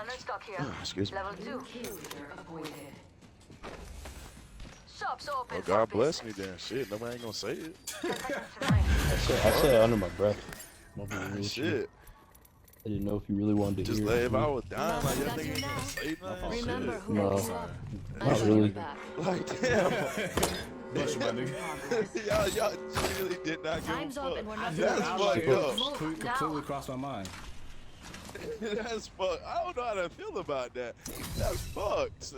Scanner stock here. Excuse me. Level 2. Shops open. Oh, for God bless me business. then. Shit, nobody ain't gonna say it. 10 seconds remaining. I said it under my breath. Nobody Ah, really shit. I didn't know if you really wanted to Just hear like it. if I was dying, like, y'all Got think you ain't gonna now. say nothing? Remember Shit. who No. woke you up. Not I got really. you back. Like, damn. Bless you, my nigga. y'all really did not give Time's a up fuck. and we're not That's I fucked like up. completely crossed my mind. That's fucked. I don't know how to feel about that. That's fucked.